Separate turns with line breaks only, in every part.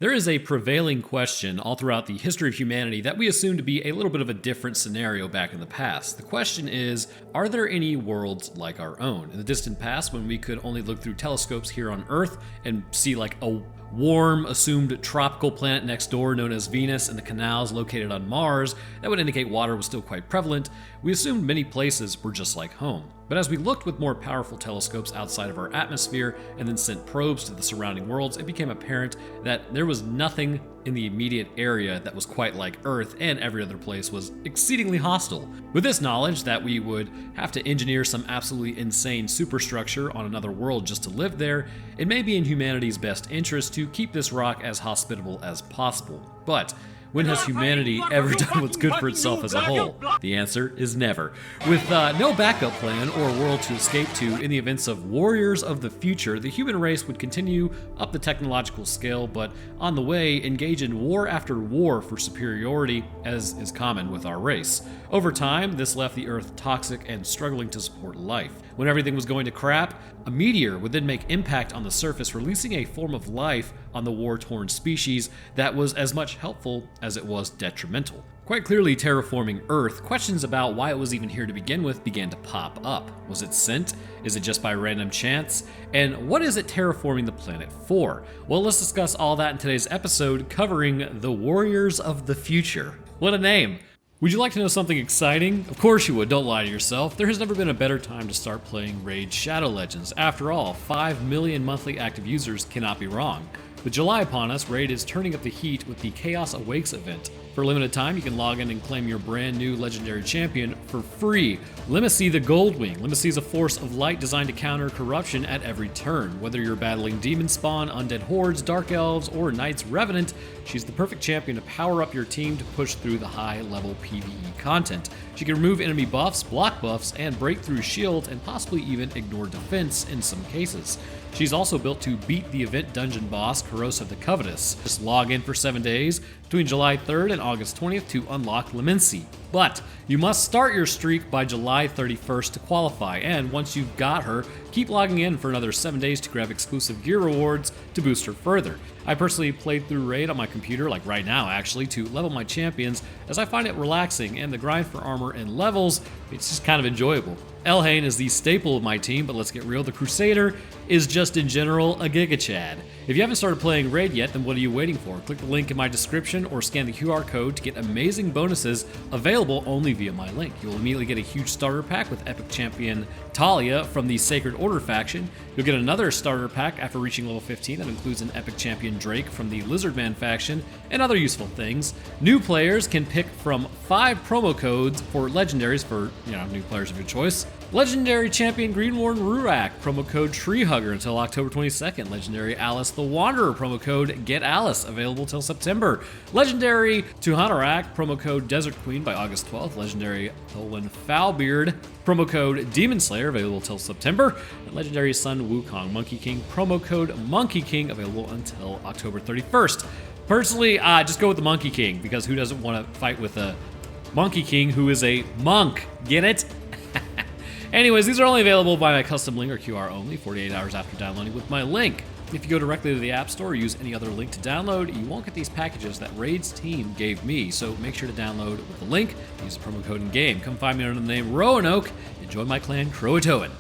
There is a prevailing question all throughout the history of humanity that we assume to be a little bit of a different scenario back in the past. The question is, are there any worlds like our own? In the distant past, when we could only look through telescopes here on Earth and see like a warm, assumed tropical planet next door known as Venus and the canals located on Mars that would indicate water was still quite prevalent, we assumed many places were just like home. But as we looked with more powerful telescopes outside of our atmosphere and then sent probes to the surrounding worlds, it became apparent that there was nothing in the immediate area that was quite like Earth, and every other place was exceedingly hostile. With this knowledge that we would have to engineer some absolutely insane superstructure on another world just to live there, it may be in humanity's best interest to keep this rock as hospitable as possible. But when has humanity ever done what's good for itself as a whole? The answer is never. With no backup plan or world to escape to in the events of warriors of the future, the human race would continue up the technological scale, but on the way, engage in war after war for superiority, as is common with our race. Over time, this left the Earth toxic and struggling to support life. When everything was going to crap, a meteor would then make impact on the surface, releasing a form of life on the war-torn species that was as much helpful as it was detrimental. Quite clearly, terraforming Earth, questions about why it was even here to begin with began to pop up. Was it sent? Is it just by random chance? And what is it terraforming the planet for? Well, let's discuss all that in today's episode, covering the Warriors of the Future. What a name! Would you like to know something exciting? Of course you would, don't lie to yourself. There has never been a better time to start playing Raid Shadow Legends. After all, 5 million monthly active users cannot be wrong. With July upon us, Raid is turning up the heat with the Chaos Awakes event. For a limited time, you can log in and claim your brand new legendary champion for free. Leminisi the Gold-wing. Leminisi is a force of light designed to counter corruption at every turn. Whether you're battling demon spawn, undead hordes, dark elves, or knights revenant, she's the perfect champion to power up your team to push through the high-level PvE content. She can remove enemy buffs, block buffs, and break through shields, and possibly even ignore defense in some cases. She's also built to beat the event dungeon boss, Corrosive the Covetous. Just log in for 7 days between July 3rd and August 20th to unlock Leminisi. But you must start your streak by July 31st to qualify, and once you've got her, keep logging in for another 7 days to grab exclusive gear rewards to boost her further. I personally played through Raid on my computer, like right now actually, to level my champions, as I find it relaxing, and the grind for armor and levels, it's just kind of enjoyable. Elhain is the staple of my team, but let's get real, the Crusader is just in general a Giga Chad. If you haven't started playing Raid yet, then what are you waiting for? Click the link in my description or scan the QR code to get amazing bonuses available only via my link. You'll immediately get a huge starter pack with epic champion Tallia from the Sacred Order faction. You'll get another starter pack after reaching level 15 that includes an epic champion Drake from the Lizardman faction and other useful things. New players can pick from 5 promo codes for legendaries for, new players of your choice. Legendary champion Greenworn Rurak, promo code Treehugger until October 22nd. Legendary Alice the Wanderer, promo code Get Alice, available till September. Legendary Tuhanarak, promo code Desert Queen by August 12th. Legendary Tholan Foulbeard, promo code Demon Slayer, available till September. And Legendary Sun Wukong Monkey King, promo code Monkey King, available until October 31st. Personally, just go with the Monkey King, because who doesn't want to fight with a Monkey King who is a monk? Get it? Anyways, these are only available by my custom link or QR only, 48 hours after downloading with my link. If you go directly to the App Store or use any other link to download, you won't get these packages that Raid's team gave me, so make sure to download with the link, use the promo code in-game. Come find me under the name Roanoke, and join my clan Croatoan.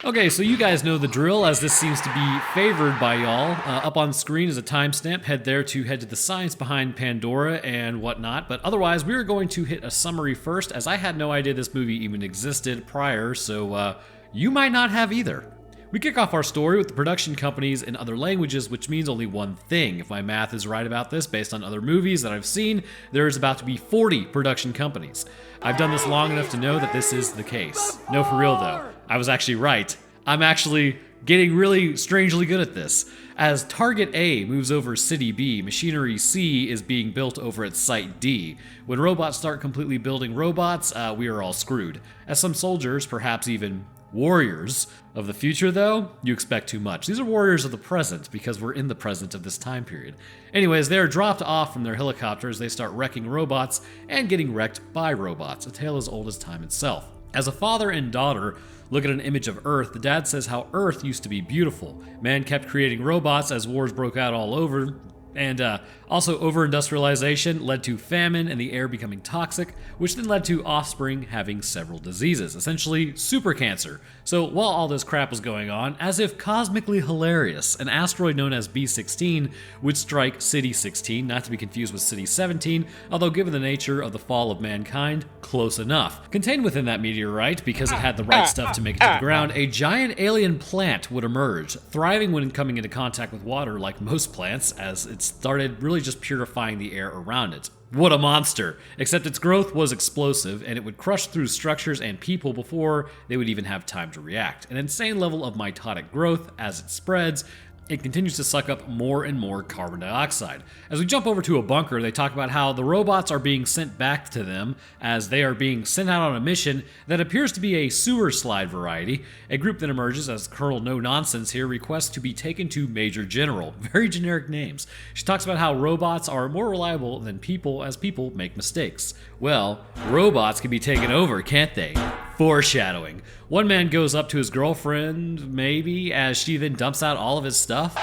Okay, so you guys know the drill, as this seems to be favored by y'all. Up on screen is a timestamp. Head there to head to the science behind Pandora and whatnot. But otherwise, we are going to hit a summary first, as I had no idea this movie even existed prior, so you might not have either. We kick off our story with the production companies in other languages, which means only one thing. If my math is right about this, based on other movies that I've seen, there is about to be 40 production companies. I've done this long enough to know that this is the case. No, for real though. I was actually right. I'm actually getting really strangely good at this. As Target A moves over City B, Machinery C is being built over at Site D. When robots start completely building robots, we are all screwed. As some soldiers, perhaps even warriors of the future though, you expect too much. These are warriors of the present, because we're in the present of this time period. Anyways, they are dropped off from their helicopters, they start wrecking robots, and getting wrecked by robots, a tale as old as time itself. As a father and daughter Look at an image of Earth. The dad says how Earth used to be beautiful. Man kept creating robots as wars broke out all over. And also, over-industrialization led to famine and the air becoming toxic, which then led to offspring having several diseases, essentially super cancer. So while all this crap was going on, as if cosmically hilarious, an asteroid known as B16 would strike City 16, not to be confused with City 17, although given the nature of the fall of mankind, close enough. Contained within that meteorite, because it had the right stuff to make it to the ground, a giant alien plant would emerge, thriving when coming into contact with water like most plants, as it started really just purifying the air around it. What a monster! Except its growth was explosive, and it would crush through structures and people before they would even have time to react. An insane level of mitotic growth as it spreads. It continues to suck up more and more carbon dioxide. As we jump over to a bunker, they talk about how the robots are being sent back to them as they are being sent out on a mission that appears to be a sewer slide variety. A group that emerges as Colonel No Nonsense here requests to be taken to Major General. Very generic names. She talks about how robots are more reliable than people as people make mistakes. Well, robots can be taken over, can't they? Foreshadowing. One man goes up to his girlfriend, maybe, as she then dumps out all of his stuff.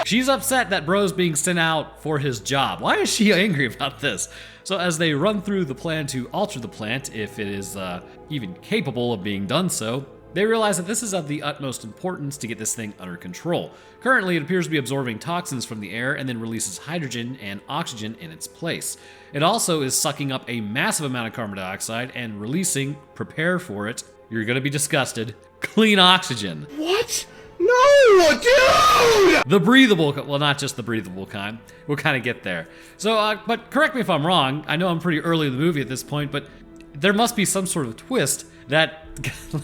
She's upset that bro's being sent out for his job. Why is she angry about this? So as they run through the plan to alter the plant, if it is even capable of being done so, they realize that this is of the utmost importance to get this thing under control. Currently, it appears to be absorbing toxins from the air and then releases hydrogen and oxygen in its place. It also is sucking up a massive amount of carbon dioxide and releasing, prepare for it, you're gonna be disgusted, clean oxygen.
What? No, dude!
The breathable, well, not just the breathable kind. We'll kind of get there. So, but correct me if I'm wrong. I know I'm pretty early in the movie at this point, but there must be some sort of twist that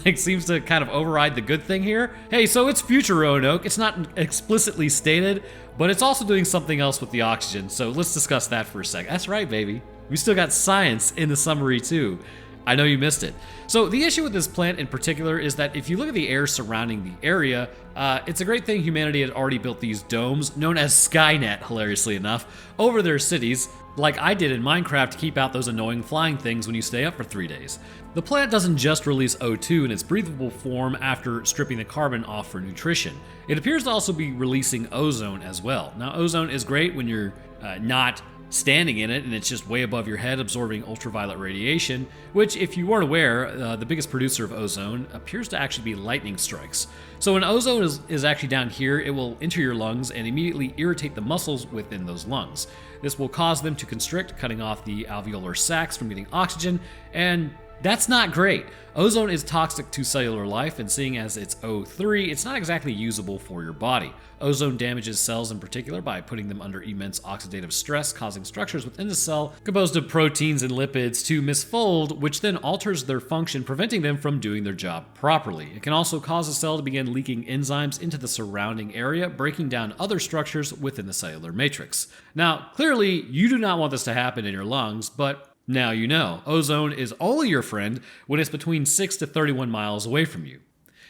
like seems to kind of override the good thing here. Hey, so it's future Roanoke. It's not explicitly stated, but it's also doing something else with the oxygen. So let's discuss that for a sec. That's right, baby. We still got science in the summary too. I know you missed it. So the issue with this plant in particular is that if you look at the air surrounding the area, it's a great thing humanity had already built these domes, known as Skynet, hilariously enough, over their cities, like I did in Minecraft to keep out those annoying flying things when you stay up for 3 days. The plant doesn't just release O2 in its breathable form after stripping the carbon off for nutrition. It appears to also be releasing ozone as well. Now, ozone is great when you're not standing in it and it's just way above your head absorbing ultraviolet radiation, which, if you weren't aware, the biggest producer of ozone appears to actually be lightning strikes. So when ozone is actually down here, it will enter your lungs and immediately irritate the muscles within those lungs. This will cause them to constrict, cutting off the alveolar sacs from getting oxygen, and that's not great. Ozone is toxic to cellular life, and seeing as it's O3, it's not exactly usable for your body. Ozone damages cells in particular by putting them under immense oxidative stress, causing structures within the cell composed of proteins and lipids to misfold, which then alters their function, preventing them from doing their job properly. It can also cause a cell to begin leaking enzymes into the surrounding area, breaking down other structures within the cellular matrix. Now, clearly, you do not want this to happen in your lungs, but now you know. Ozone is only your friend when it's between 6 to 31 miles away from you.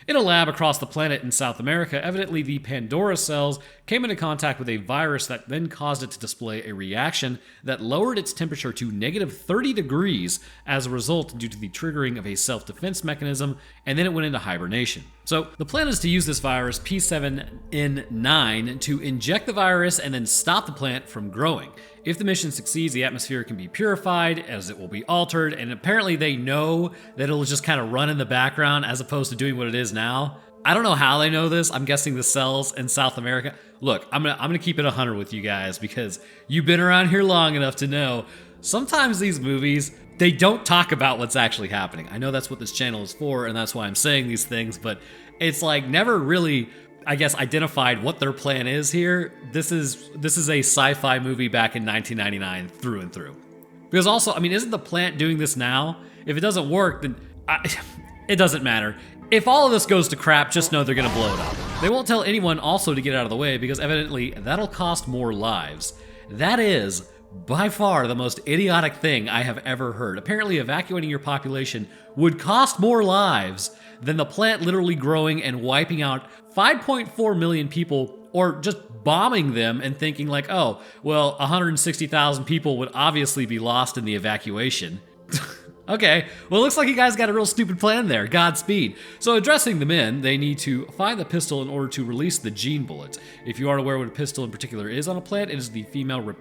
In a lab across the planet in South America, evidently the Pandora cells came into contact with a virus that then caused it to display a reaction that lowered its temperature to negative 30 degrees as a result due to the triggering of a self-defense mechanism, and then it went into hibernation. So the plan is to use this virus P7N9 to inject the virus and then stop the plant from growing. If the mission succeeds, the atmosphere can be purified as it will be altered, and apparently they know that it'll just kind of run in the background as opposed to doing what it is now. I don't know how they know this. I'm guessing the cells in South America. Look, I'm gonna keep it 100 with you guys because you've been around here long enough to know sometimes these movies, they don't talk about what's actually happening. I know that's what this channel is for, and that's why I'm saying these things, but it's like never really, I guess, identified what their plan is here. This is a sci-fi movie back in 1999 through and through. Because also, I mean, isn't the plant doing this now? If it doesn't work, then it doesn't matter. If all of this goes to crap, just know they're gonna blow it up. They won't tell anyone also to get out of the way because evidently that'll cost more lives. That is by far the most idiotic thing I have ever heard. Apparently evacuating your population would cost more lives than the plant literally growing and wiping out 5.4 million people, or just bombing them and thinking like, oh, well, 160,000 people would obviously be lost in the evacuation. Okay, well, it looks like you guys got a real stupid plan there. Godspeed. So, addressing the men, they need to find the pistil in order to release the gene bullet. If you aren't aware what a pistil in particular is on a plant, it is the female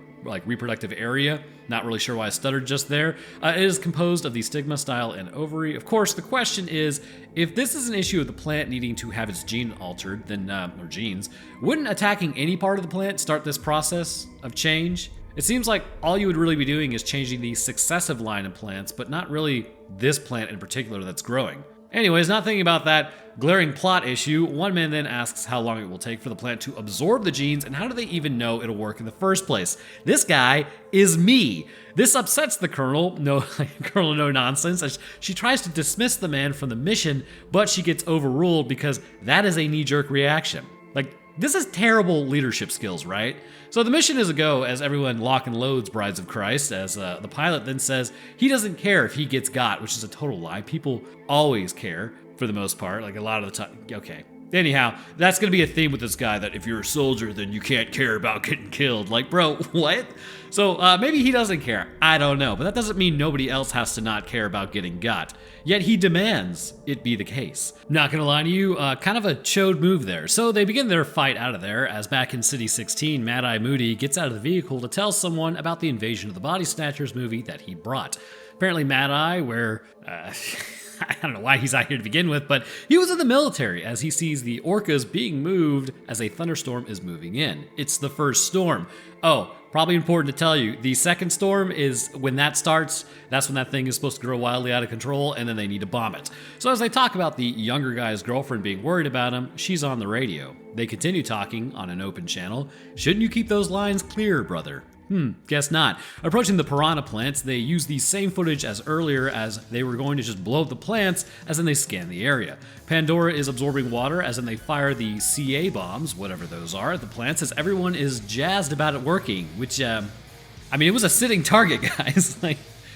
reproductive area. Not really sure why I stuttered just there. It is composed of the stigma, style, and ovary. Of course, the question is, if this is an issue of the plant needing to have its gene altered, then, or genes, wouldn't attacking any part of the plant start this process of change? It seems like all you would really be doing is changing the successive line of plants, but not really this plant in particular that's growing. Anyways, not thinking about that glaring plot issue, one man then asks how long it will take for the plant to absorb the genes and how do they even know it'll work in the first place. This guy is me. This upsets the Colonel, Colonel No Nonsense, as she tries to dismiss the man from the mission, but she gets overruled because that is a knee-jerk reaction. This is terrible leadership skills, right? So the mission is a go as everyone lock and loads Brides of Christ, as the pilot then says he doesn't care if he gets got, which is a total lie. People always care, for the most part, a lot of the time. Okay. Anyhow, that's going to be a theme with this guy, that if you're a soldier, then you can't care about getting killed. Bro, what? So maybe he doesn't care. I don't know. But that doesn't mean nobody else has to not care about getting got. Yet he demands it be the case. Not going to lie to you, kind of a chode move there. So they begin their fight out of there, as back in City 16, Mad Eye Moody gets out of the vehicle to tell someone about the Invasion of the Body Snatchers movie that he brought. Apparently Mad Eye, where... I don't know why he's out here to begin with, but he was in the military as he sees the orcas being moved as a thunderstorm is moving in. It's the first storm. Oh, probably important to tell you, the second storm is when that starts, that's when that thing is supposed to grow wildly out of control, and then they need to bomb it. So as they talk about the younger guy's girlfriend being worried about him, she's on the radio. They continue talking on an open channel. Shouldn't you keep those lines clear, brother? Guess not. Approaching the piranha plants, they use the same footage as earlier as they were going to just blow up the plants, as then they scan the area. Pandora is absorbing water, as then they fire the CA bombs, whatever those are, at the plants, as everyone is jazzed about it working, which, it was a sitting target, guys.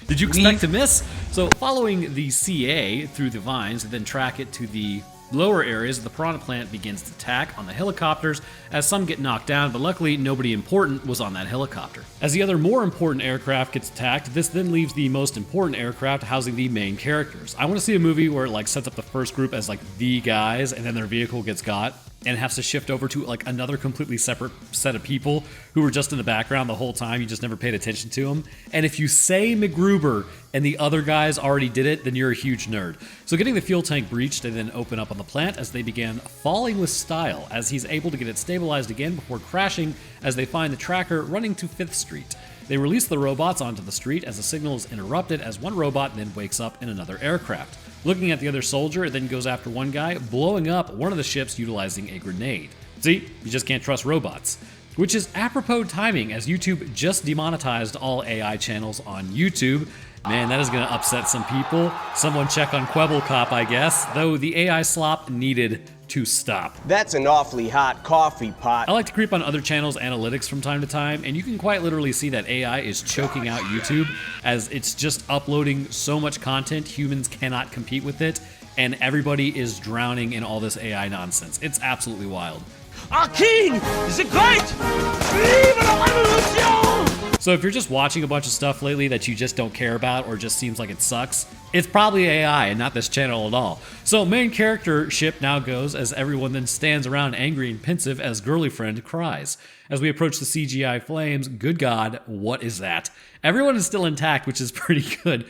Did you expect to miss? So following the CA through the vines, they then track it to the lower areas of the piranha plant begins to attack on the helicopters, as some get knocked down, but luckily nobody important was on that helicopter. As the other more important aircraft gets attacked, this then leaves the most important aircraft housing the main characters. I want to see a movie where it sets up the first group as the guys, and then their vehicle gets got and has to shift over to another completely separate set of people who were just in the background the whole time. You just never paid attention to them. And if you say MacGruber and the other guys already did it, then you're a huge nerd. So getting the fuel tank breached, they then open up on the plant as they began falling with style, as he's able to get it stabilized again before crashing as they find the tracker running to 5th Street. They release the robots onto the street as the signal is interrupted, as one robot then wakes up in another aircraft. Looking at the other soldier, it then goes after one guy, blowing up one of the ships utilizing a grenade. See, you just can't trust robots. Which is apropos timing, as YouTube just demonetized all AI channels on YouTube. Man, that is going to upset some people. Someone check on Quebblecop, I guess, though the AI slop needed to stop.
That's an awfully hot coffee pot.
I like to creep on other channels' analytics from time to time, and you can quite literally see that AI is choking out YouTube, as it's just uploading so much content, humans cannot compete with it, and everybody is drowning in all this AI nonsense. It's absolutely wild.
Our king is a great! Vive la revolution!
So if you're just watching a bunch of stuff lately that you just don't care about or just seems like it sucks, it's probably AI and not this channel at all. So main character ship now goes as everyone then stands around angry and pensive as girly friend cries. As we approach the CGI flames, good God, what is that? Everyone is still intact, which is pretty good.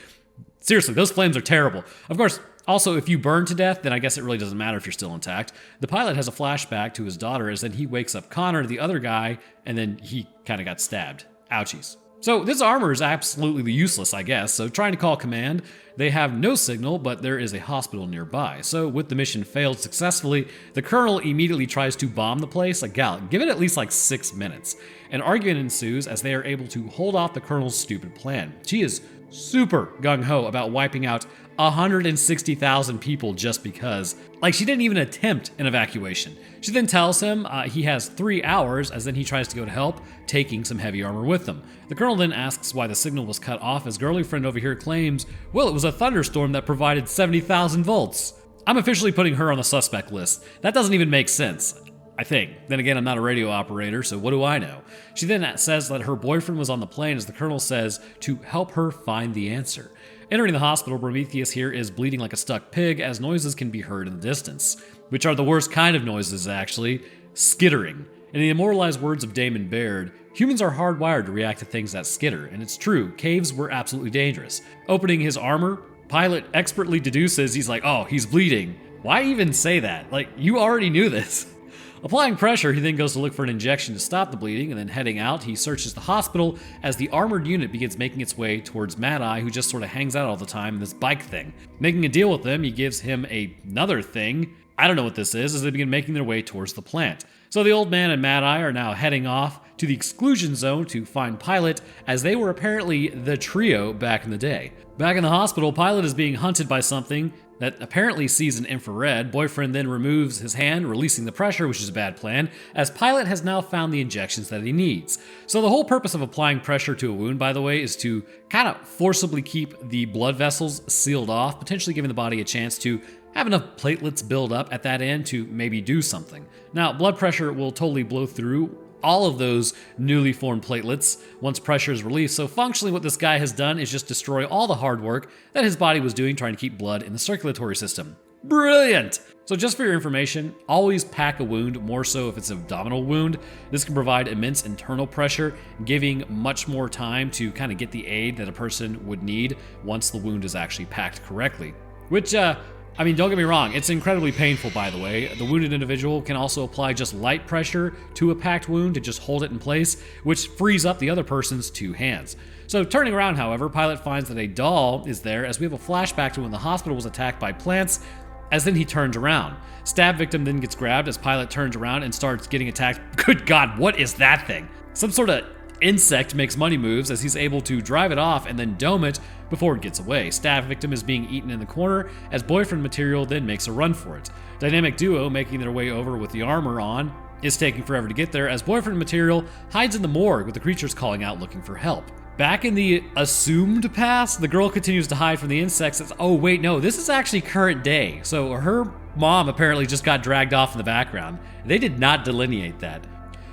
Seriously, those flames are terrible. Of course, also, if you burn to death, then I guess it really doesn't matter if you're still intact. The pilot has a flashback to his daughter as then he wakes up Connor, the other guy, and then he kind of got stabbed. Ouchies. So this armor is absolutely useless, I guess, so trying to call command, they have no signal, but there is a hospital nearby. So with the mission failed successfully, the colonel immediately tries to bomb the place. Gal, give it at least 6 minutes. An argument ensues as they are able to hold off the colonel's stupid plan. She is super gung-ho about wiping out 160,000 people just because. She didn't even attempt an evacuation. She then tells him he has 3 hours, as then he tries to go to help, taking some heavy armor with them. The colonel then asks why the signal was cut off, as girly friend over here claims, well, it was a thunderstorm that provided 70,000 volts. I'm officially putting her on the suspect list. That doesn't even make sense. I think. Then again, I'm not a radio operator, so what do I know? She then says that her boyfriend was on the plane as the colonel says to help her find the answer. Entering the hospital, Prometheus here is bleeding like a stuck pig as noises can be heard in the distance, which are the worst kind of noises actually, skittering. In the immortalized words of Damon Baird, humans are hardwired to react to things that skitter, and it's true, caves were absolutely dangerous. Opening his armor, Pilot expertly deduces he's like, oh, he's bleeding. Why even say that? Like, you already knew this. Applying pressure, he then goes to look for an injection to stop the bleeding, and then heading out, he searches the hospital as the armored unit begins making its way towards Mad Eye, who just sort of hangs out all the time in this bike thing. Making a deal with them, he gives him another thing. I don't know what this is, as they begin making their way towards the plant. So the old man and Mad Eye are now heading off to the exclusion zone to find Pilot, as they were apparently the trio back in the day. Back in the hospital, Pilot is being hunted by something that apparently sees an infrared. Boyfriend then removes his hand, releasing the pressure, which is a bad plan, as Pilot has now found the injections that he needs. So the whole purpose of applying pressure to a wound, by the way, is to kind of forcibly keep the blood vessels sealed off, potentially giving the body a chance to have enough platelets build up at that end to maybe do something. Now, blood pressure will totally blow through all of those newly formed platelets once pressure is released, so functionally what this guy has done is just destroy all the hard work that his body was doing trying to keep blood in the circulatory system. Brilliant! So just for your information, always pack a wound, more so if it's an abdominal wound. This can provide immense internal pressure, giving much more time to kind of get the aid that a person would need once the wound is actually packed correctly. Which, I mean, don't get me wrong, it's incredibly painful, by the way. The wounded individual can also apply just light pressure to a packed wound to just hold it in place, which frees up the other person's two hands. So turning around, however, Pilot finds that a doll is there as we have a flashback to when the hospital was attacked by plants, as then he turns around. Stab victim then gets grabbed as Pilot turns around and starts getting attacked. Good God, what is that thing? Some sort of insect makes money moves as he's able to drive it off and then dome it before it gets away. Stab victim is being eaten in the corner as boyfriend material then makes a run for it. Dynamic duo making their way over with the armor on is taking forever to get there as boyfriend material hides in the morgue with the creatures calling out looking for help. Back in the assumed past, the girl continues to hide from the insects. Oh wait, no, this is actually current day. So her mom apparently just got dragged off in the background. They did not delineate that.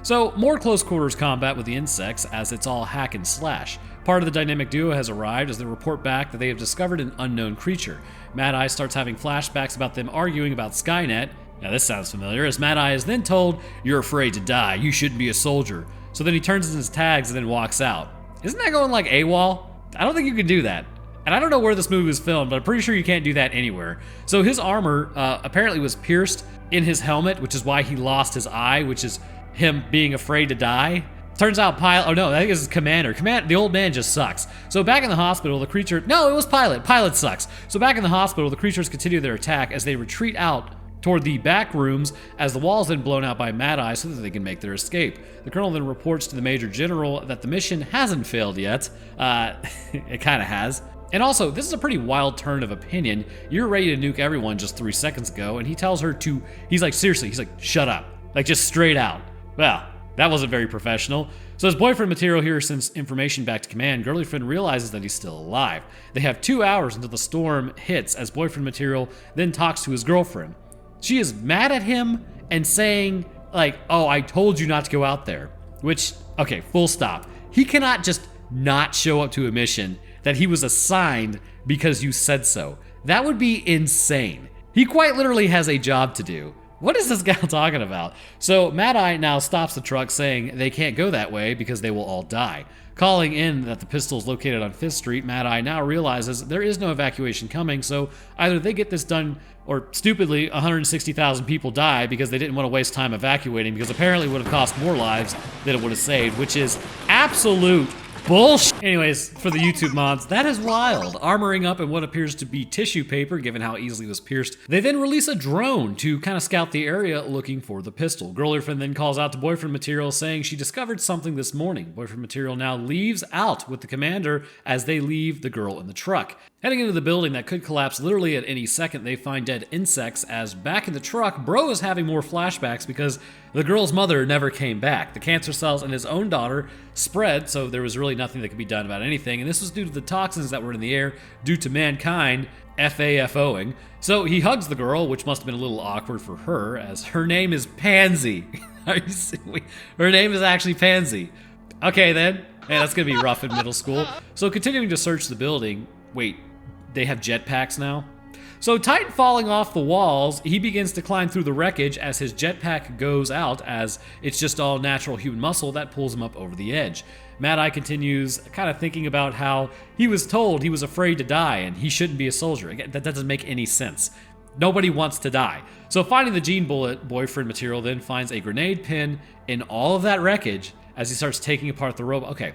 So, more close quarters combat with the insects as it's all hack and slash. Part of the dynamic duo has arrived as they report back that they have discovered an unknown creature. Mad Eye starts having flashbacks about them arguing about Skynet. Now this sounds familiar, as Mad Eye is then told, "You're afraid to die, you shouldn't be a soldier." So then he turns in his tags and then walks out. Isn't that going like AWOL? I don't think you can do that. And I don't know where this movie was filmed, but I'm pretty sure you can't do that anywhere. So his armor apparently was pierced in his helmet, which is why he lost his eye, which is him being afraid to die. Turns out I think this is Commander. The old man just sucks. So back in the hospital, the creature... No, it was Pilot. Pilot sucks. So back in the hospital, the creatures continue their attack as they retreat out toward the back rooms as the walls then blown out by Mad Eye so that they can make their escape. The colonel then reports to the Major General that the mission hasn't failed yet. It kind of has. And also, this is a pretty wild turn of opinion. You're ready to nuke everyone just 3 seconds ago, and he tells her to... He's like, seriously, he's like, shut up. Like, just straight out. Well, that wasn't very professional. So as boyfriend material here sends information back to command, girlfriend realizes that he's still alive. They have 2 hours until the storm hits as boyfriend material then talks to his girlfriend. She is mad at him and saying, like, oh, I told you not to go out there. Which, okay, full stop. He cannot just not show up to a mission that he was assigned because you said so. That would be insane. He quite literally has a job to do. What is this guy talking about? So Mad Eye now stops the truck saying they can't go that way because they will all die. Calling in that the pistil is located on 5th Street, Mad Eye now realizes there is no evacuation coming, so either they get this done or stupidly 160,000 people die because they didn't want to waste time evacuating because apparently it would have cost more lives than it would have saved, which is absolute bullshit. Anyways, for the YouTube mods, that is wild. Armoring up in what appears to be tissue paper, given how easily it was pierced. They then release a drone to kind of scout the area looking for the pistol. Girlfriend then calls out to boyfriend material saying she discovered something this morning. Boyfriend material now leaves out with the commander as they leave the girl in the truck. Heading into the building that could collapse literally at any second, they find dead insects as back in the truck, bro is having more flashbacks because the girl's mother never came back. The cancer cells in his own daughter spread, so there was really nothing that could be done about anything, and this was due to the toxins that were in the air due to mankind FAFOing. So he hugs the girl, which must have been a little awkward for her, as her name is Pansy. Are you serious? Her name is actually Pansy. Okay then. Hey, that's gonna be rough in middle school. So continuing to search the building. Wait, they have jetpacks now? So Titan falling off the walls, he begins to climb through the wreckage as his jetpack goes out, as it's just all natural human muscle that pulls him up over the edge. Mad Eye continues kind of thinking about how he was told he was afraid to die and he shouldn't be a soldier. Again, that doesn't make any sense. Nobody wants to die. So finding the gene bullet, boyfriend material then finds a grenade pin in all of that wreckage as he starts taking apart the robot. Okay,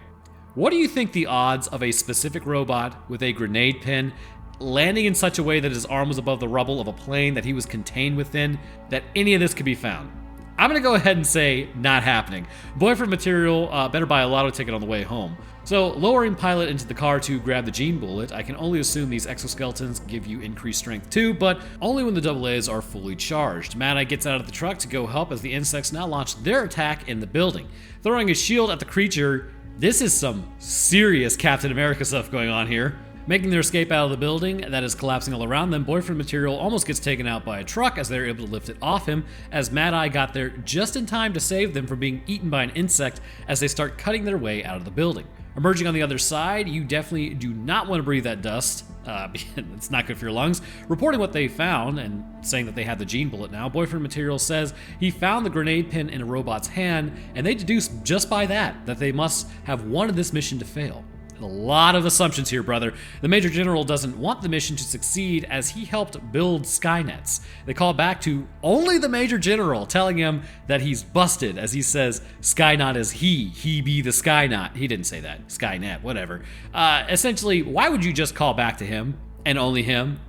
what do you think the odds of a specific robot with a grenade pin landing in such a way that his arm was above the rubble of a plane that he was contained within, that any of this could be found? I'm gonna go ahead and say not happening. Boyfriend material, better buy a lotto ticket on the way home. So lowering pilot into the car to grab the gene bullet, I can only assume these exoskeletons give you increased strength too, but only when the AA's are fully charged. Mad Eye gets out of the truck to go help as the insects now launch their attack in the building. Throwing his shield at the creature, this is some serious Captain America stuff going on here. Making their escape out of the building that is collapsing all around them, boyfriend material almost gets taken out by a truck as they're able to lift it off him, as Mad Eye got there just in time to save them from being eaten by an insect as they start cutting their way out of the building. Emerging on the other side, you definitely do not want to breathe that dust. It's not good for your lungs. Reporting what they found and saying that they had the gene bullet now, boyfriend material says he found the grenade pin in a robot's hand, and they deduce just by that they must have wanted this mission to fail. A lot of assumptions here, brother. The Major General doesn't want the mission to succeed as he helped build Skynets. They call back to only the Major General, telling him that he's busted, as he says Skynet is he be the Skynet. He didn't say that. Skynet, whatever. Essentially, why would you just call back to him and only him?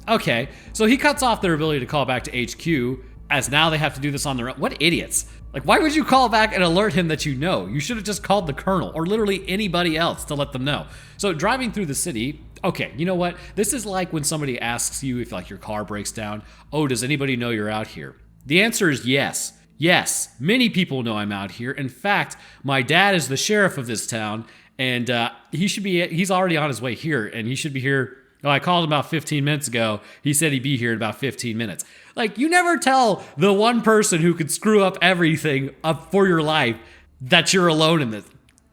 Okay, so he cuts off their ability to call back to HQ, as now they have to do this on their own. What idiots. Like, why would you call back and alert him that you know? You should have just called the colonel or literally anybody else to let them know. So driving through the city, okay, you know what? This is like when somebody asks you if like your car breaks down, oh, does anybody know you're out here? The answer is yes. Yes, many people know I'm out here. In fact, my dad is the sheriff of this town, and he's already on his way here, and he should be here. Oh, I called him about 15 minutes ago. He said he'd be here in about 15 minutes. Like, you never tell the one person who could screw up everything up for your life that you're alone in this.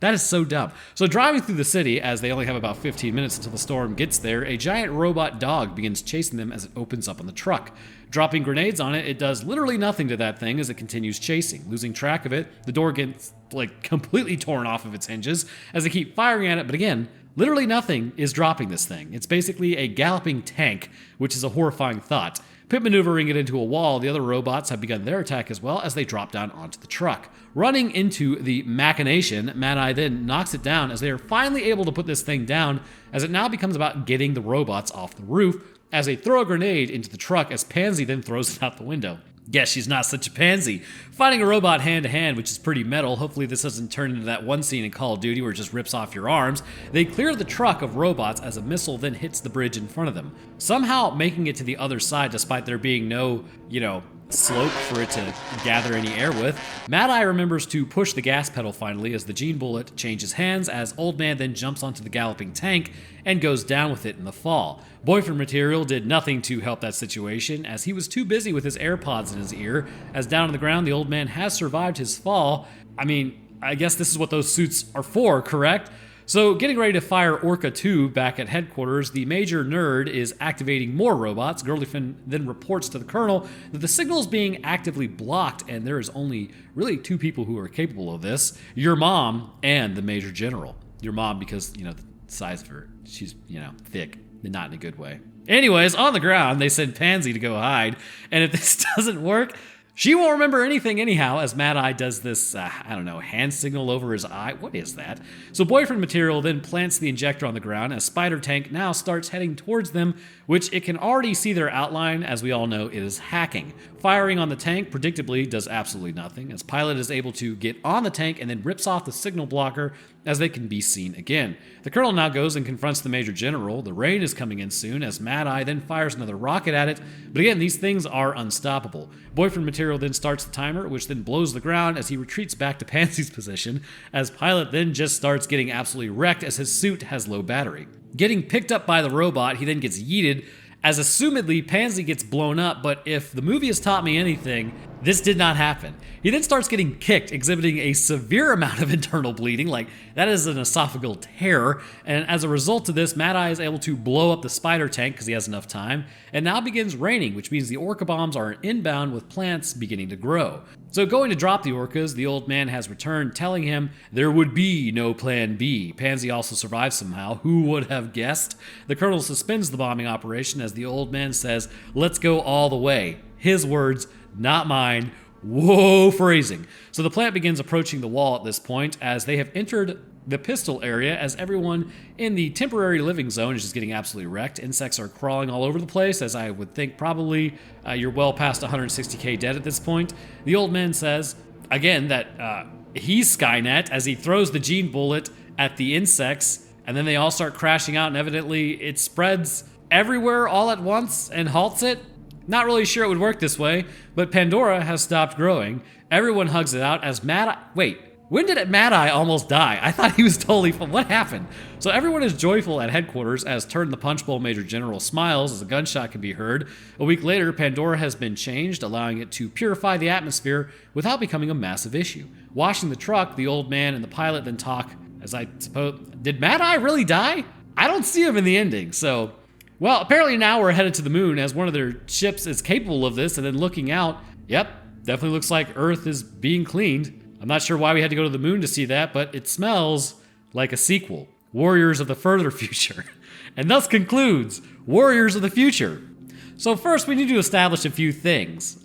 That is so dumb. So driving through the city, as they only have about 15 minutes until the storm gets there, a giant robot dog begins chasing them as it opens up on the truck. Dropping grenades on it, it does literally nothing to that thing as it continues chasing. Losing track of it, the door gets like completely torn off of its hinges as they keep firing at it, but again, literally nothing is dropping this thing. It's basically a galloping tank, which is a horrifying thought. Pit maneuvering it into a wall, the other robots have begun their attack as well as they drop down onto the truck. Running into the machination, Mad Eye then knocks it down as they are finally able to put this thing down, as it now becomes about getting the robots off the roof as they throw a grenade into the truck as Pansy then throws it out the window. Guess she's not such a pansy. Fighting a robot hand-to-hand, which is pretty metal. Hopefully this doesn't turn into that one scene in Call of Duty where it just rips off your arms. They clear the truck of robots as a missile then hits the bridge in front of them, somehow making it to the other side despite there being no, slope for it to gather any air with. Mad Eye remembers to push the gas pedal finally as the gene bullet changes hands as Old Man then jumps onto the galloping tank and goes down with it in the fall. Boyfriend material did nothing to help that situation as he was too busy with his AirPods in his ear, as down on the ground the old man has survived his fall. I mean, I guess this is what those suits are for, correct? So getting ready to fire Orca 2 back at headquarters, the major nerd is activating more robots. Girlfriend then reports to the colonel that the signal is being actively blocked and there is only really two people who are capable of this. Your mom and the major general. Your mom because, the size of her. She's, thick, not in a good way. Anyways, on the ground, they send Pansy to go hide, and if this doesn't work, she won't remember anything anyhow, as Mad Eye does this, hand signal over his eye. What is that? So boyfriend material then plants the injector on the ground as Spider Tank now starts heading towards them, which it can already see their outline. As we all know, it is hacking. Firing on the tank, predictably, does absolutely nothing, as Pilot is able to get on the tank and then rips off the signal blocker as they can be seen again. The colonel now goes and confronts the major general. The rain is coming in soon as Mad Eye then fires another rocket at it, but again, these things are unstoppable. Boyfriend material then starts the timer, which then blows the ground as he retreats back to Pansy's position, as Pilot then just starts getting absolutely wrecked as his suit has low battery. Getting picked up by the robot, he then gets yeeted, as assumedly Pansy gets blown up, but if the movie has taught me anything, this did not happen. He then starts getting kicked, exhibiting a severe amount of internal bleeding, like that is an esophageal tear, and as a result of this, Mad Eye is able to blow up the spider tank because he has enough time, and now begins raining, which means the orca bombs are inbound with plants beginning to grow. So going to drop the orcas, the old man has returned, telling him there would be no plan B. Pansy also survives somehow, who would have guessed? The colonel suspends the bombing operation as the old man says, let's go all the way. His words, not mine. Whoa, phrasing. So the plant begins approaching the wall at this point as they have entered the pistil area, as everyone in the temporary living zone is just getting absolutely wrecked. Insects are crawling all over the place, as I would think probably you're well past 160k dead at this point. The old man says, again, that he's Skynet as he throws the gene bullet at the insects, and then they all start crashing out, and evidently it spreads everywhere all at once and halts it. Not really sure it would work this way, but Pandora has stopped growing. Everyone hugs it out as Mad Eye... Wait, when did Mad Eye almost die? I thought he was totally fine. What happened? So everyone is joyful at headquarters as Turn the Punch Bowl Major General smiles as a gunshot can be heard. A week later, Pandora has been changed, allowing it to purify the atmosphere without becoming a massive issue. Washing the truck, the old man and the pilot then talk, as I suppose... Did Mad Eye really die? I don't see him in the ending, so... Well, apparently now we're headed to the moon as one of their ships is capable of this, and then looking out, yep, definitely looks like Earth is being cleaned. I'm not sure why we had to go to the moon to see that, but it smells like a sequel, Warriors of the Further Future, and thus concludes Warriors of the Future. So first, we need to establish a few things.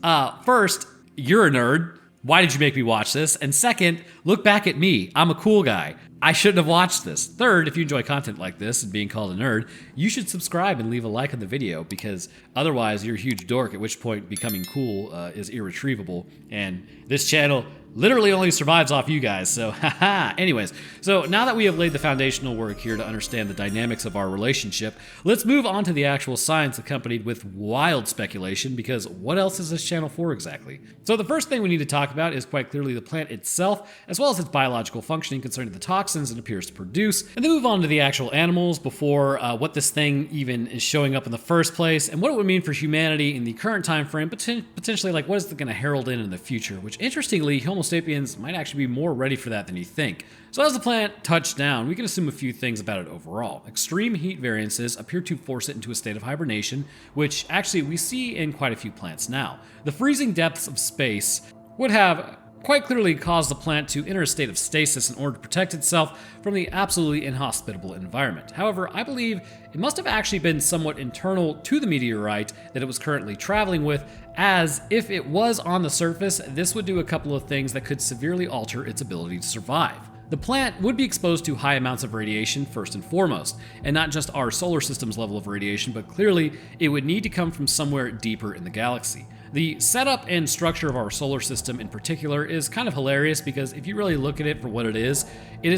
First, you're a nerd. Why did you make me watch this? And second, look back at me. I'm a cool guy. I shouldn't have watched this. Third, if you enjoy content like this and being called a nerd, you should subscribe and leave a like on the video, because otherwise you're a huge dork, at which point becoming cool is irretrievable, and this channel literally only survives off you guys, so haha. Anyways, so now that we have laid the foundational work here to understand the dynamics of our relationship, let's move on to the actual science accompanied with wild speculation, because what else is this channel for exactly? So the first thing we need to talk about is quite clearly the plant itself, as well as its biological functioning concerning the toxins it appears to produce, and then move on to the actual animals before what this thing even is showing up in the first place, and what it would mean for humanity in the current time frame, potentially like what is it going to herald in the future, which interestingly, Homo sapiens might actually be more ready for that than you think. So as the plant touched down, we can assume a few things about it overall. Extreme heat variances appear to force it into a state of hibernation, which actually we see in quite a few plants now. The freezing depths of space would have quite clearly caused the plant to enter a state of stasis in order to protect itself from the absolutely inhospitable environment. However, I believe it must have actually been somewhat internal to the meteorite that it was currently traveling with, as if it was on the surface, this would do a couple of things that could severely alter its ability to survive. The plant would be exposed to high amounts of radiation first and foremost, and not just our solar system's level of radiation, but clearly it would need to come from somewhere deeper in the galaxy. The setup and structure of our solar system in particular is kind of hilarious, because if you really look at it for what it is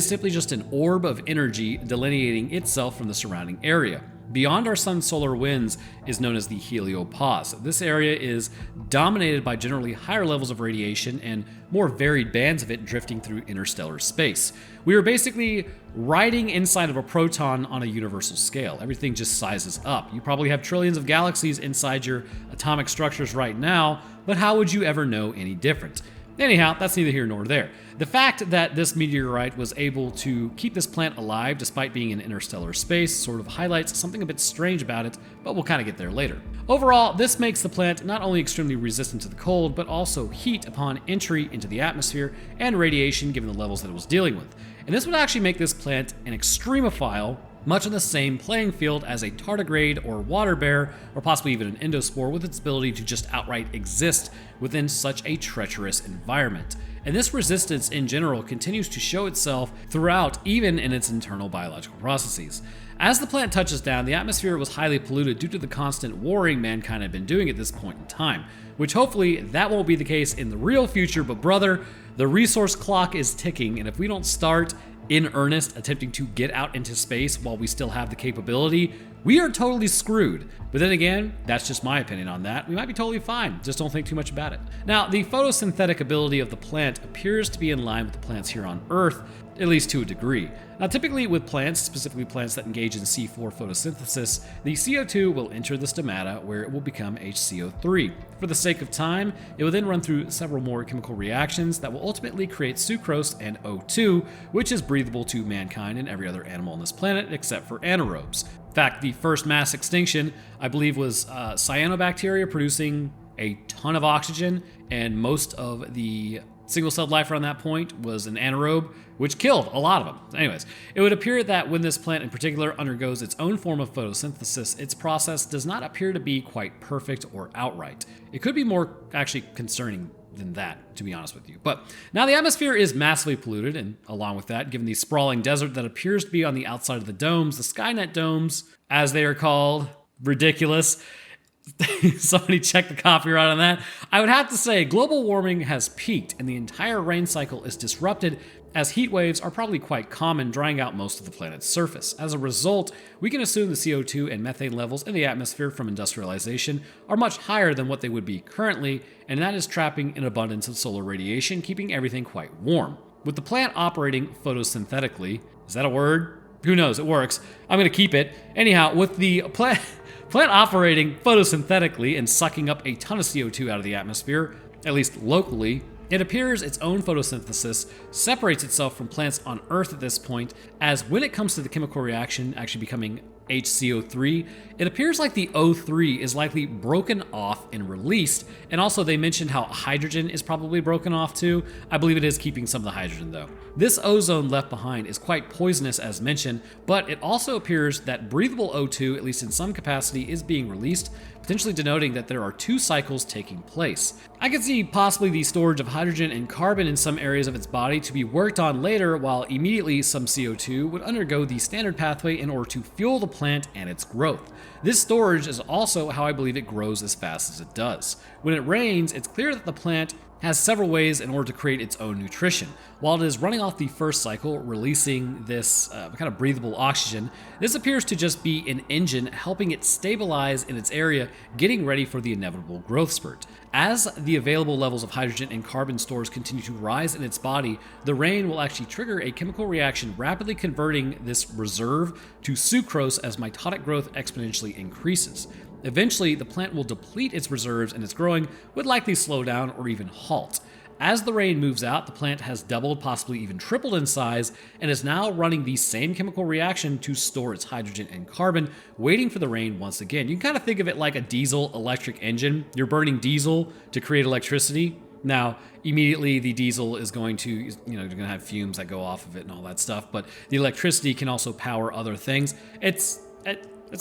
simply just an orb of energy delineating itself from the surrounding area. Beyond our sun's solar winds is known as the heliopause. This area is dominated by generally higher levels of radiation and more varied bands of it drifting through interstellar space. We are basically riding inside of a proton on a universal scale. Everything just sizes up. You probably have trillions of galaxies inside your atomic structures right now, but how would you ever know any different? Anyhow, that's neither here nor there. The fact that this meteorite was able to keep this plant alive despite being in interstellar space sort of highlights something a bit strange about it, but we'll kind of get there later. Overall, this makes the plant not only extremely resistant to the cold, but also heat upon entry into the atmosphere and radiation given the levels that it was dealing with. And this would actually make this plant an extremophile, much on the same playing field as a tardigrade or water bear, or possibly even an endospore, with its ability to just outright exist within such a treacherous environment. And this resistance in general continues to show itself throughout, even in its internal biological processes. As the plant touches down, the atmosphere was highly polluted due to the constant warring mankind had been doing at this point in time, which hopefully that won't be the case in the real future, but brother, the resource clock is ticking, and if we don't start in earnest attempting to get out into space while we still have the capability, we are totally screwed. But then again, that's just my opinion on that. We might be totally fine, just don't think too much about it. Now, the photosynthetic ability of the plant appears to be in line with the plants here on Earth, at least to a degree. Now, typically with plants, specifically plants that engage in C4 photosynthesis, the CO2 will enter the stomata where it will become HCO3. For the sake of time, it will then run through several more chemical reactions that will ultimately create sucrose and O2, which is breathable to mankind and every other animal on this planet except for anaerobes. In fact, the first mass extinction, I believe, was cyanobacteria producing a ton of oxygen, and most of the single-celled life around that point was an anaerobe, which killed a lot of them. Anyways, it would appear that when this plant in particular undergoes its own form of photosynthesis, its process does not appear to be quite perfect or outright. It could be more actually concerning than that, to be honest with you. But now the atmosphere is massively polluted, and along with that, given the sprawling desert that appears to be on the outside of the domes, the Skynet domes, as they are called, ridiculous. Somebody check the copyright on that. I would have to say global warming has peaked and the entire rain cycle is disrupted, as heat waves are probably quite common, drying out most of the planet's surface. As a result, we can assume the CO2 and methane levels in the atmosphere from industrialization are much higher than what they would be currently, and that is trapping an abundance of solar radiation, keeping everything quite warm. With the plant operating photosynthetically, is that a word? Who knows, it works. I'm gonna keep it. Anyhow, with the plant operating photosynthetically and sucking up a ton of CO2 out of the atmosphere, at least locally, it appears its own photosynthesis separates itself from plants on Earth at this point, as when it comes to the chemical reaction actually becoming HCO3, it appears like the O3 is likely broken off and released, and also they mentioned how hydrogen is probably broken off too. I believe it is keeping some of the hydrogen though. This ozone left behind is quite poisonous as mentioned, but it also appears that breathable O2, at least in some capacity, is being released, potentially denoting that there are two cycles taking place. I could see possibly the storage of hydrogen and carbon in some areas of its body to be worked on later, while immediately some CO2 would undergo the standard pathway in order to fuel the plant and its growth. This storage is also how I believe it grows as fast as it does. When it rains, it's clear that the plant has several ways in order to create its own nutrition. While it is running off the first cycle, releasing this kind of breathable oxygen, this appears to just be an engine helping it stabilize in its area, getting ready for the inevitable growth spurt. As the available levels of hydrogen and carbon stores continue to rise in its body, the rain will actually trigger a chemical reaction rapidly converting this reserve to sucrose as mitotic growth exponentially increases. Eventually, the plant will deplete its reserves and its growing would likely slow down or even halt. As the rain moves out, the plant has doubled, possibly even tripled in size, and is now running the same chemical reaction to store its hydrogen and carbon, waiting for the rain once again. You can kind of think of it like a diesel electric engine. You're burning diesel to create electricity. Now, immediately the diesel is going to, you're going to have fumes that go off of it and all that stuff, but the electricity can also power other things. It's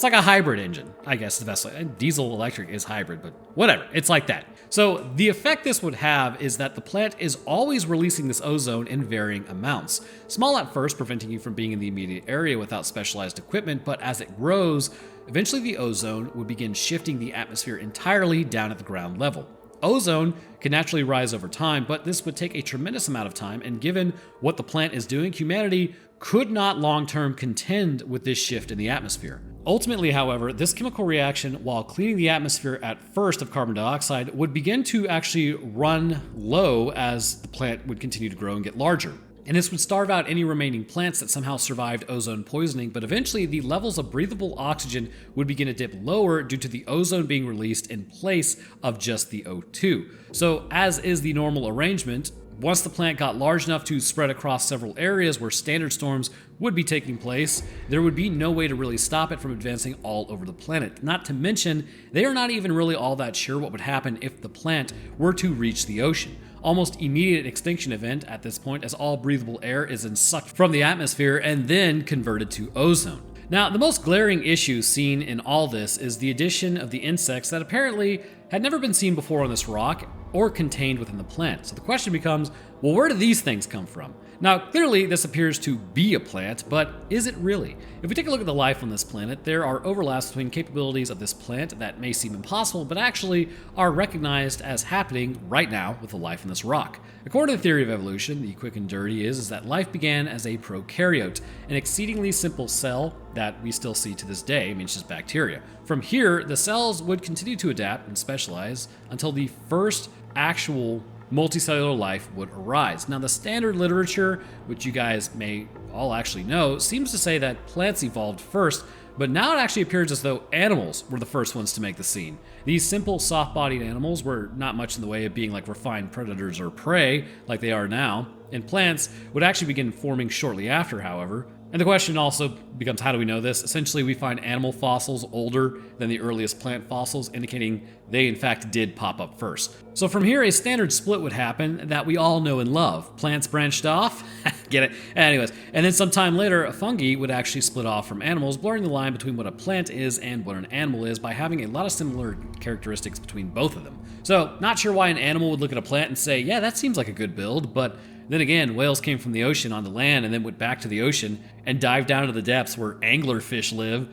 like a hybrid engine, I guess is the best way. And diesel electric is hybrid, but whatever, it's like that. So the effect this would have is that the plant is always releasing this ozone in varying amounts. Small at first, preventing you from being in the immediate area without specialized equipment, but as it grows, eventually the ozone would begin shifting the atmosphere entirely down at the ground level. Ozone can naturally rise over time, but this would take a tremendous amount of time, and given what the plant is doing, humanity could not long-term contend with this shift in the atmosphere. Ultimately, however, this chemical reaction, while cleaning the atmosphere at first of carbon dioxide, would begin to actually run low as the plant would continue to grow and get larger. And this would starve out any remaining plants that somehow survived ozone poisoning, but eventually the levels of breathable oxygen would begin to dip lower due to the ozone being released in place of just the O2. So, as is the normal arrangement, once the plant got large enough to spread across several areas where standard storms would be taking place, there would be no way to really stop it from advancing all over the planet. Not to mention, they are not even really all that sure what would happen if the plant were to reach the ocean. Almost immediate extinction event at this point, as all breathable air is then sucked from the atmosphere and then converted to ozone. Now, the most glaring issue seen in all this is the addition of the insects that apparently had never been seen before on this rock or contained within the plant. So the question becomes, Well, where do these things come from? Now, clearly this appears to be a plant, but is it really? If we take a look at the life on this planet, there are overlaps between capabilities of this plant that may seem impossible, but actually are recognized as happening right now with the life on this rock. According to the theory of evolution, the quick and dirty is that life began as a prokaryote, an exceedingly simple cell that we still see to this day. I mean, it's just bacteria. From here, the cells would continue to adapt and specialize until the first actual multicellular life would arise. Now, the standard literature, which you guys may all actually know, seems to say that plants evolved first, but now it actually appears as though animals were the first ones to make the scene. These simple, soft-bodied animals were not much in the way of being like refined predators or prey like they are now, and plants would actually begin forming shortly after, however. And the question also becomes, how do we know this? Essentially, we find animal fossils older than the earliest plant fossils, indicating they in fact did pop up first. So from here, a standard split would happen that we all know and love. Plants branched off, get it? Anyways, and then sometime later, a fungi would actually split off from animals, blurring the line between what a plant is and what an animal is by having a lot of similar characteristics between both of them. So, not sure why an animal would look at a plant and say, yeah, that seems like a good build, but then again, whales came from the ocean onto land and then went back to the ocean and dived down to the depths where anglerfish live.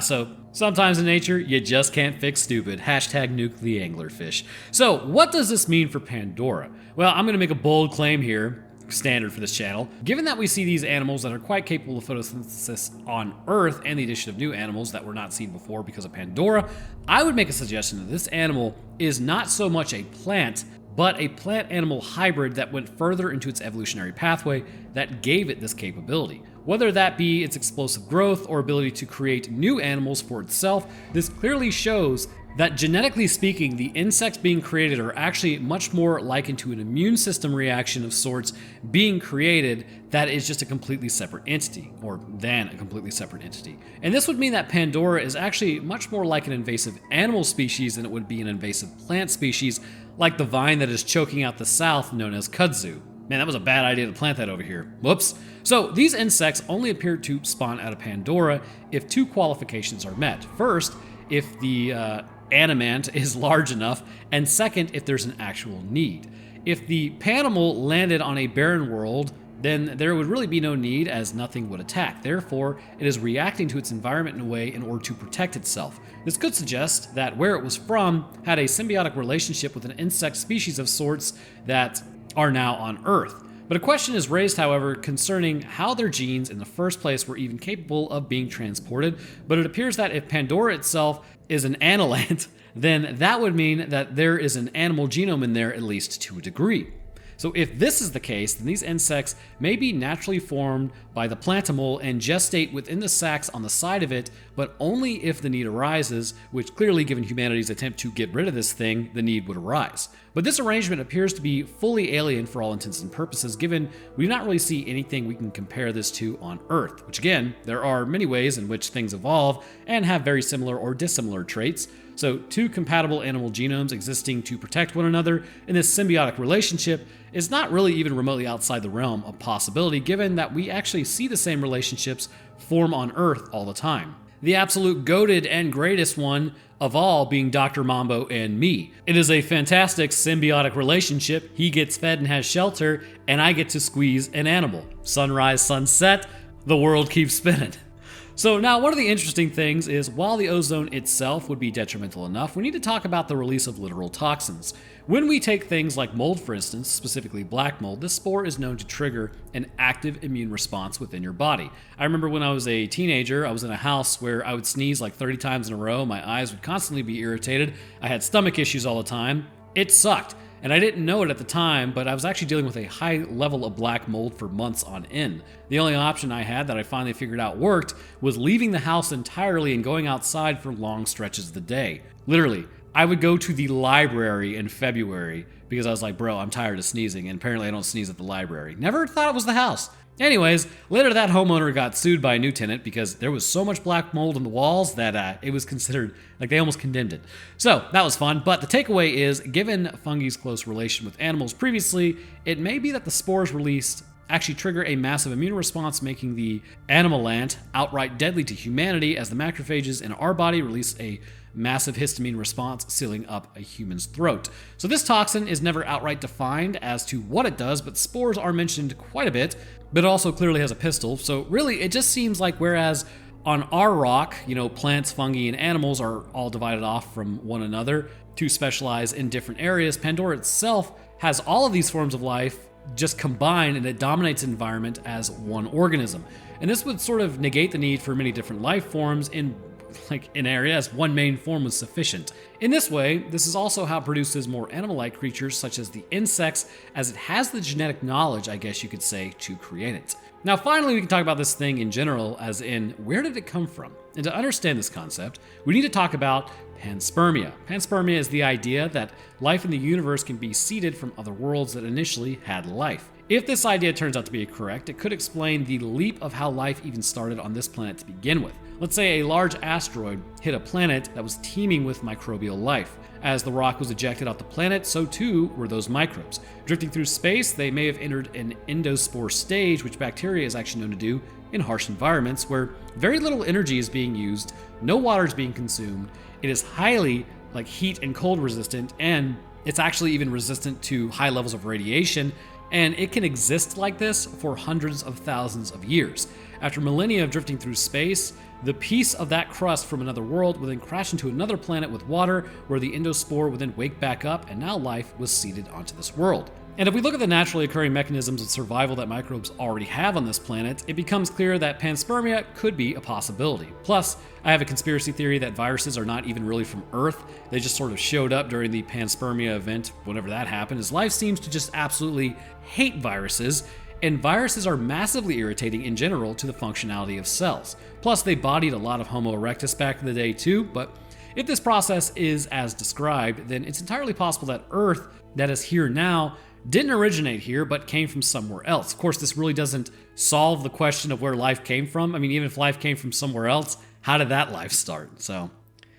So sometimes in nature, you just can't fix stupid. Hashtag nuke the anglerfish. So what does this mean for Pandora? Well, I'm going to make a bold claim here, standard for this channel. Given that we see these animals that are quite capable of photosynthesis on Earth and the addition of new animals that were not seen before because of Pandora, I would make a suggestion that this animal is not so much a plant, but a plant-animal hybrid that went further into its evolutionary pathway that gave it this capability. Whether that be its explosive growth or ability to create new animals for itself, this clearly shows that genetically speaking, the insects being created are actually much more likened to an immune system reaction of sorts being created that is just a completely separate entity, or than a completely separate entity. And this would mean that Pandora is actually much more like an invasive animal species than it would be an invasive plant species, like the vine that is choking out the south known as kudzu. Man, that was a bad idea to plant that over here. Whoops. So these insects only appear to spawn out of Pandora if two qualifications are met. First, if the animant is large enough, and second, if there's an actual need. If the Panimal landed on a barren world, then there would really be no need as nothing would attack. Therefore, it is reacting to its environment in a way in order to protect itself. This could suggest that where it was from had a symbiotic relationship with an insect species of sorts that are now on Earth. But a question is raised, however, concerning how their genes in the first place were even capable of being transported, but it appears that if Pandora itself is an annelant, then that would mean that there is an animal genome in there, at least to a degree. So if this is the case, then these insects may be naturally formed by the plantamole and gestate within the sacs on the side of it, but only if the need arises, which clearly, given humanity's attempt to get rid of this thing, the need would arise. But this arrangement appears to be fully alien for all intents and purposes, given we do not really see anything we can compare this to on Earth, which again, there are many ways in which things evolve and have very similar or dissimilar traits. So two compatible animal genomes existing to protect one another in this symbiotic relationship is not really even remotely outside the realm of possibility, given that we actually see the same relationships form on Earth all the time. The absolute goated and greatest one of all being Dr. Mambo and me. It is a fantastic symbiotic relationship. He gets fed and has shelter, and I get to squeeze an animal. Sunrise, sunset, the world keeps spinning. So now one of the interesting things is while the ozone itself would be detrimental enough, we need to talk about the release of literal toxins. When we take things like mold, for instance, specifically black mold, this spore is known to trigger an active immune response within your body. I remember when I was a teenager, I was in a house where I would sneeze like 30 times in a row, my eyes would constantly be irritated, I had stomach issues all the time. It sucked. And I didn't know it at the time, but I was actually dealing with a high level of black mold for months on end. The only option I had that I finally figured out worked was leaving the house entirely and going outside for long stretches of the day. Literally, I would go to the library in February because I was like, bro, I'm tired of sneezing, and apparently I don't sneeze at the library. Never thought it was the house. Anyways, later that homeowner got sued by a new tenant because there was so much black mold in the walls that it was considered, like they almost condemned it. So that was fun, but the takeaway is, given fungi's close relation with animals previously, it may be that the spores released actually trigger a massive immune response, making the animalant outright deadly to humanity as the macrophages in our body release a massive histamine response, sealing up a human's throat. So this toxin is never outright defined as to what it does, but spores are mentioned quite a bit, but it also clearly has a pistil. So really, it just seems like whereas on our rock, plants, fungi, and animals are all divided off from one another to specialize in different areas, Pandora itself has all of these forms of life just combined, and it dominates the environment as one organism. And this would sort of negate the need for many different life forms in areas. One main form was sufficient. In this way, this is also how it produces more animal-like creatures such as the insects, as it has the genetic knowledge, I guess you could say, to create it. Now finally, we can talk about this thing in general, as in, where did it come from? And to understand this concept, we need to talk about panspermia. Panspermia is the idea that life in the universe can be seeded from other worlds that initially had life. If this idea turns out to be correct, it could explain the leap of how life even started on this planet to begin with. Let's say a large asteroid hit a planet that was teeming with microbial life. As the rock was ejected off the planet, so too were those microbes. Drifting through space, they may have entered an endospore stage, which bacteria is actually known to do in harsh environments where very little energy is being used, no water is being consumed, it is highly heat and cold resistant, and it's actually even resistant to high levels of radiation, and it can exist like this for hundreds of thousands of years. After millennia of drifting through space, the piece of that crust from another world would then crash into another planet with water, where the endospore would then wake back up, and now life was seeded onto this world. And if we look at the naturally occurring mechanisms of survival that microbes already have on this planet, it becomes clear that panspermia could be a possibility. Plus, I have a conspiracy theory that viruses are not even really from Earth. They just sort of showed up during the panspermia event, whenever that happened, as life seems to just absolutely hate viruses, and viruses are massively irritating in general to the functionality of cells. Plus, they bodied a lot of Homo erectus back in the day too, but if this process is as described, then it's entirely possible that Earth, that is here now, didn't originate here, but came from somewhere else. Of course, this really doesn't solve the question of where life came from. I mean, even if life came from somewhere else, how did that life start? So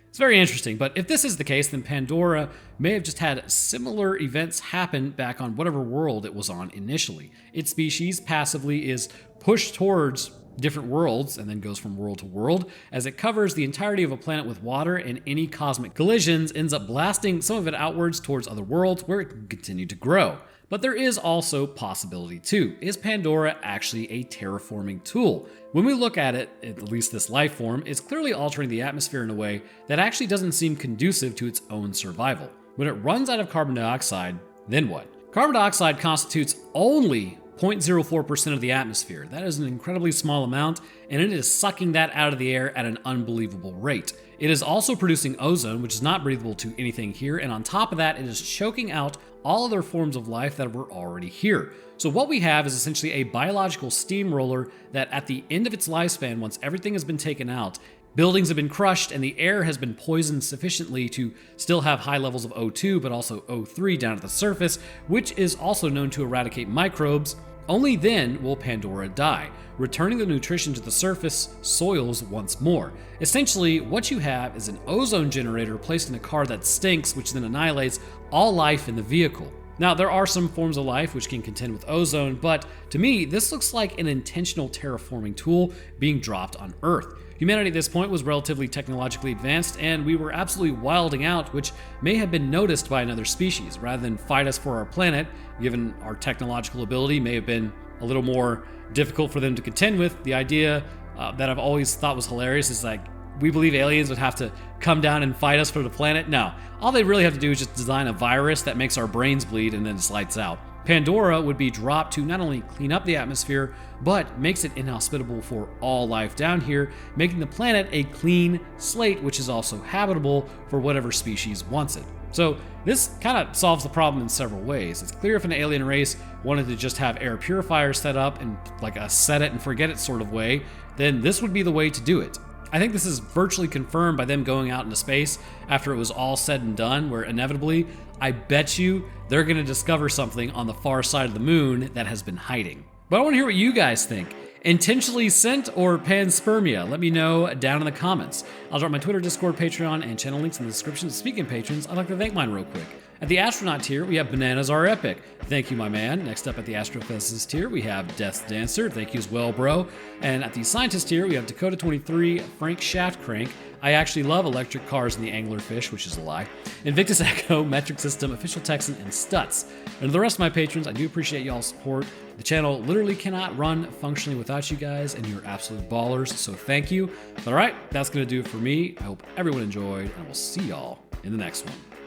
it's very interesting. But if this is the case, then Pandora may have just had similar events happen back on whatever world it was on initially. Its species passively is pushed towards different worlds and then goes from world to world as it covers the entirety of a planet with water, and any cosmic collisions ends up blasting some of it outwards towards other worlds where it can continue to grow. But there is also possibility too. Is Pandora actually a terraforming tool? When we look at it, at least this life form, it's clearly altering the atmosphere in a way that actually doesn't seem conducive to its own survival. When it runs out of carbon dioxide, then what? Carbon dioxide constitutes only 0.04% of the atmosphere. That is an incredibly small amount, and it is sucking that out of the air at an unbelievable rate. It is also producing ozone, which is not breathable to anything here, and on top of that, it is choking out all other forms of life that were already here. So what we have is essentially a biological steamroller that at the end of its lifespan, once everything has been taken out, buildings have been crushed and the air has been poisoned sufficiently to still have high levels of O2, but also O3 down at the surface, which is also known to eradicate microbes. Only then will Pandora die, returning the nutrition to the surface soils once more. Essentially, what you have is an ozone generator placed in a car that stinks, which then annihilates all life in the vehicle. Now, there are some forms of life which can contend with ozone, but to me, this looks like an intentional terraforming tool being dropped on Earth. Humanity at this point was relatively technologically advanced, and we were absolutely wilding out, which may have been noticed by another species. Rather than fight us for our planet, given our technological ability may have been a little more difficult for them to contend with. The idea that I've always thought was hilarious is we believe aliens would have to come down and fight us for the planet. No, all they really have to do is just design a virus that makes our brains bleed and then it's lights out. Pandora would be dropped to not only clean up the atmosphere, but makes it inhospitable for all life down here, making the planet a clean slate, which is also habitable for whatever species wants it. So this kind of solves the problem in several ways. It's clear if an alien race wanted to just have air purifiers set up in like a set it and forget it sort of way, then this would be the way to do it. I think this is virtually confirmed by them going out into space after it was all said and done, where inevitably, I bet you they're going to discover something on the far side of the moon that has been hiding. But I want to hear what you guys think. Intentionally sent or panspermia? Let me know down in the comments. I'll drop my Twitter, Discord, Patreon, and channel links in the description. Speaking of patrons, I'd like to thank mine real quick. At the astronaut tier, we have Bananas Are Epic. Thank you, my man. Next up at the astrophysicist tier, we have Death's Dancer. Thank you as well, bro. And at the scientist tier, we have Dakota23, Frank Shaftcrank. I actually love electric cars and the anglerfish, which is a lie. Invictus Echo, Metric System, Official Texan, and Stutz. And to the rest of my patrons, I do appreciate y'all's support. The channel literally cannot run functionally without you guys, and you're absolute ballers, so thank you. But all right, that's going to do it for me. I hope everyone enjoyed, and we'll see y'all in the next one.